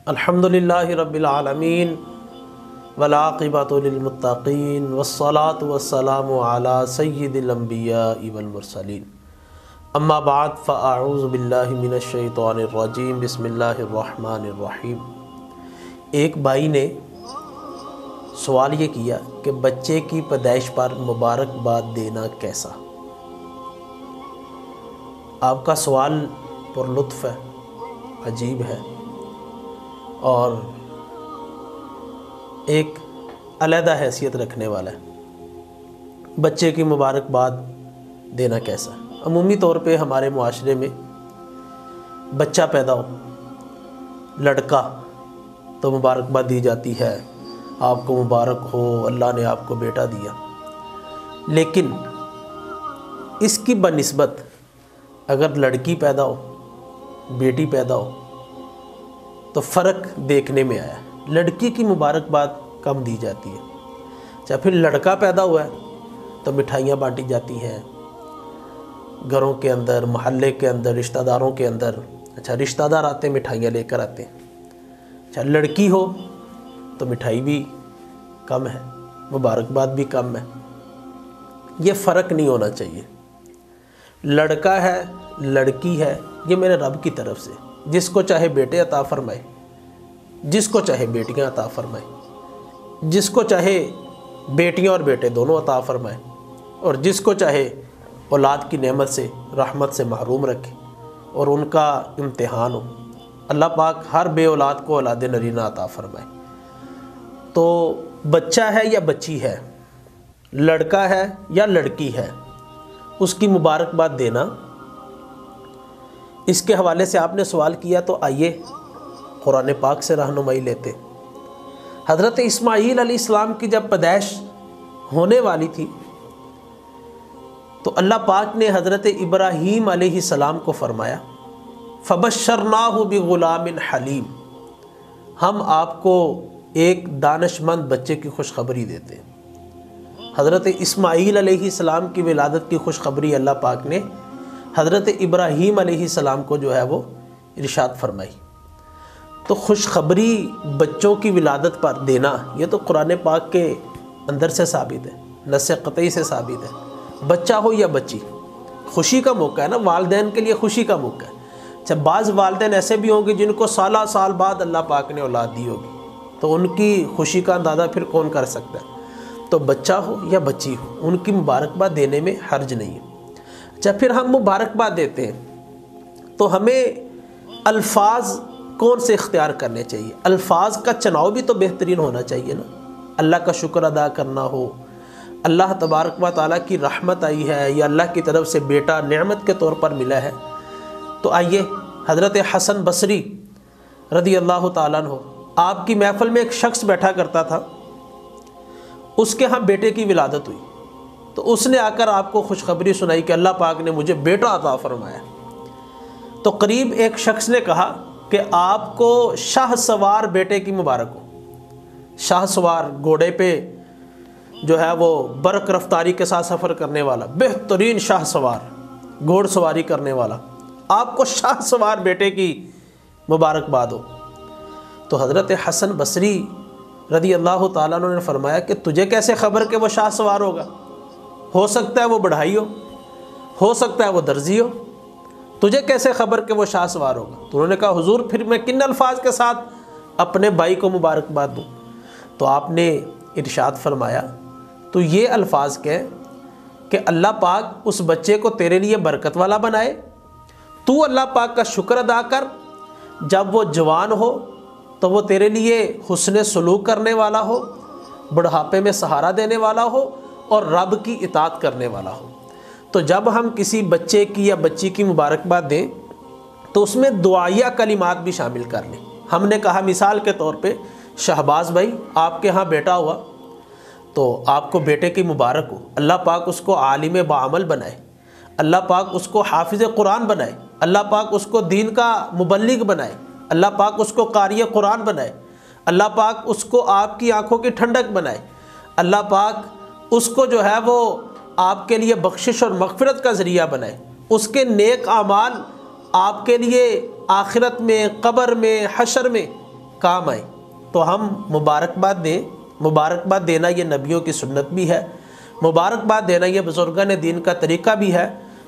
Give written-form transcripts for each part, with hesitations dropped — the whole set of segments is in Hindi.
अल्हम्दुलिल्लाहि रब्बिल आलमीन वलाक़िबतु लिलमुत्तक़ीन वस्सलातु वस्सलामु अला सय्यिदिल अंबियाइ वल मुरसलीन अम्मा बाद फ़अऊज़ु बिल्लाहि मिनश शैतानिर रजीम बिस्मिल्लाहिर रहमानिर रहीम। एक भाई ने सवाल ये किया कि बच्चे की पैदाइश पर मुबारकबाद देना कैसा। आपका सवाल पुरलुत्फ़ है, अजीब है और एक अलहदा हैसियत रखने वाला है। बच्चे की मुबारकबाद देना कैसा। अमूमी तौर पे हमारे मुआशरे में बच्चा पैदा हो, लड़का, तो मुबारकबाद दी जाती है, आपको मुबारक हो, अल्लाह ने आपको बेटा दिया। लेकिन इसकी बनिस्बत अगर लड़की पैदा हो, बेटी पैदा हो, तो फ़र्क देखने में आया। लड़की की मुबारकबाद कम दी जाती है। अच्छा, फिर लड़का पैदा हुआ है तो मिठाइयाँ बांटी जाती हैं घरों के अंदर, मोहल्ले के अंदर, रिश्तेदारों के अंदर। अच्छा, रिश्तेदार आते, मिठाइयाँ लेकर आते हैं। अच्छा, लड़की हो तो मिठाई भी कम है, मुबारकबाद भी कम है। ये फ़र्क नहीं होना चाहिए। लड़का है, लड़की है, ये मेरे रब की तरफ से, जिसको चाहे बेटे अता फरमाए, जिसको चाहे बेटियां अता फरमाए, जिसको चाहे बेटियां और बेटे दोनों अता फरमाए, और जिसको चाहे औलाद की नेमत से, रहमत से महरूम रखे और उनका इम्तिहान हो। अल्लाह पाक हर बे औलाद को औलाद नरीना अता फरमाए। तो बच्चा है या बच्ची है, लड़का है या लड़की है, उसकी मुबारकबाद देना, इसके हवाले से आपने सवाल किया, तो आइए कुरान पाक से रहनुमाई लेते। हज़रत इस्माईल अलैहिस्सलाम की जब पैदाइश होने वाली थी तो अल्लाह पाक ने हज़रत इब्राहीम अलैहिस्सलाम को फरमाया, फ़बश्शरनाहु बिग़ुलामिन हलीम, हम आपको एक दानिशमंद बच्चे की खुशखबरी देते हैं। हज़रत इस्माईल अलैहिस्सलाम की विलादत की खुशखबरी अल्लाह पाक ने हज़रत इब्राहीम अलैहिस्सलाम को जो है वो इरशाद फरमाई। तो खुशखबरी बच्चों की विलादत पर देना, ये तो कुरान पाक के अंदर से साबित है, नस्से क़तई से साबित है। बच्चा हो या बच्ची, खुशी का मौका है ना, वालिदैन के लिए खुशी का मौका है। अच्छा, बाज़ वालिदैन ऐसे भी होंगे जिनको साल साल बाद अल्लाह पाक ने औलाद दी होगी, तो उनकी खुशी का अंदाज़ा फिर कौन कर सकता है। तो बच्चा हो या बच्ची हो, उनकी मुबारकबाद देने में हर्ज नहीं है। अच्छा, फिर हम मुबारकबाद देते हैं तो हमें अल्फाज कौन से इख्तियार करने चाहिए। अल्फाज का चुनाव भी तो बेहतरीन होना चाहिए ना। अल्लाह का शुक्र अदा करना हो, अल्लाह तबारक व तआला की रहमत आई है या अल्लाह की तरफ से बेटा नेमत के तौर पर मिला है, तो आइए हज़रत हसन बसरी रदी अल्लाह ताला अन्हु, आपकी महफ़िल में एक शख्स बैठा करता था, उसके यहाँ बेटे की विलादत हुई, तो उसने आकर आपको खुशखबरी सुनाई कि अल्लाह पाक ने मुझे बेटा अता फरमाया। तो करीब एक शख्स ने कहा कि आपको शाह सवार बेटे की मुबारक हो। शाह सवार, घोड़े पे जो है वो बरक रफ्तारी के साथ सफ़र करने वाला, बेहतरीन शाह सवार, घोड़सवारी करने वाला, आपको शाह सवार बेटे की मुबारकबाद हो। तो हज़रत हसन बसरी रदी अल्लाह ताला अन्हु ने फरमाया कि तुझे कैसे खबर कि वो शाह सवार होगा, हो सकता है वो बढ़ाई हो सकता है वो दर्जी हो, तुझे कैसे खबर कि वो शाह सवार होगा। तो उन्होंने कहा, हुजूर फिर मैं किन अल्फाज के साथ अपने भाई को मुबारकबाद दूँ। तो आपने इरशाद फरमाया, तो ये अल्फाज कह कि अल्लाह पाक उस बच्चे को तेरे लिए बरकत वाला बनाए, तू अल्लाह पाक का शुक्र अदा कर, जब वो जवान हो तो वो तेरे लिए हुस्न सलूक करने वाला हो, बुढ़ापे में सहारा देने वाला हो और रब की इताअत करने वाला हो। तो जब हम किसी बच्चे की या बच्ची की मुबारकबाद दें तो उसमें दुआया कलिमात भी शामिल कर लें। हमने कहा मिसाल के तौर पे, शहबाज भाई आपके यहाँ बेटा हुआ तो आपको बेटे की मुबारक हो, अल्लाह पाक उसको आलिम बाअमल बनाए, अल्लाह पाक उसको हाफिज़ कुरान बनाए, अल्लाह पाक उसको दीन का मुबल्लिग बनाए, अल्लाह पाक उसको कारी कुरान बनाए, अल्लाह पाक उसको आपकी आँखों की ठंडक बनाए, अल्लाह पाक उसको जो है वो आपके लिए बख्शिश और मग़फ़िरत का ज़रिया बनाए, उसके नेक आमाल आपके लिए आखिरत में, क़ब्र में, हशर में काम आए तो हम मुबारकबाद दें। मुबारकबाद देना ये नबियों की सुन्नत भी है, मुबारकबाद देना ये बुजुर्गान दीन का तरीक़ा भी है।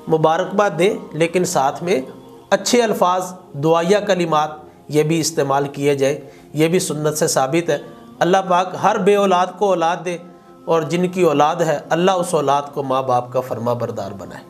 मुबारकबाद दें लेकिन साथ में अच्छे अल्फाज, दुआया कलिमात ये भी इस्तेमाल किए जाए, ये भी सुन्नत से साबित है। अल्लाह पाक हर बे औलाद को औलाद दे और जिनकी औलाद है अल्लाह उस औलाद को माँ बाप का फरमा बरदार बनाए।